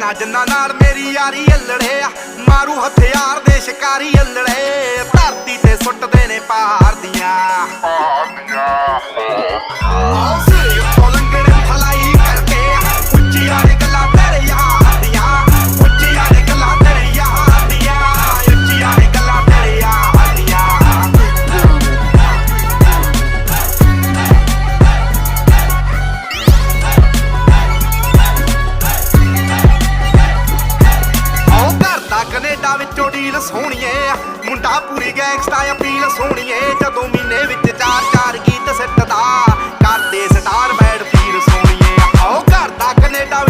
ਨਾ ਜਿੰਨਾ ਨਾਲ ਮੇਰੀ ਯਾਰੀ ਅਲੜੇ ਆ, ਮਾਰੂ ਹਥਿਆਰ ਦੇ ਸ਼ਿਕਾਰੀ ਅਲੜੇ, ਧਰਤੀ ਤੇ ਸੁੱਟਦੇ ਨੇ ਪਹਾੜ ਦੀਆਂ ਸਿਰੇ ਉੱਤੋਂ ਲੰਘਣੇ ਫਲਾਈ ਕਰਕੇ, ਉੱਚੀਆਂ ਨੇ ਗੱਲਾਂ ਤੇਰੇ ਯਾਰ ਦੀਆਂ, ਉੱਚੀਆਂ ਨੇ ਗੱਲਾਂ ਤੇਰੇ ਯਾਰ ਦੀਆਂ, ਉੱਚੀਆਂ ਨੇ ਗੱਲਾਂ ਤੇਰੇ ਯਾਰ ਦੀਆਂ। ਕੈਨੇਡਾ ਵਿੱਚੋਂ ਡੀਲ ਸੋਹਣੀਏ, ਮੁੰਡਾ ਪੂਰੀ ਗੈਂਗਸਟਾ ਅਪੀਲ ਸੋਹਣੀਏ, ਜਦੋਂ ਮਹੀਨੇ ਵਿੱਚ 4-4 ਗੀਤ ਸਿੱਟਦਾ, ਕਰਦੇ ਸਟਾਰ ਬੈਡ ਫੀਲ ਸੋਹਣੀਏ। ਆਓ ਘਰ ਦਾ ਕੈਨੇਡਾ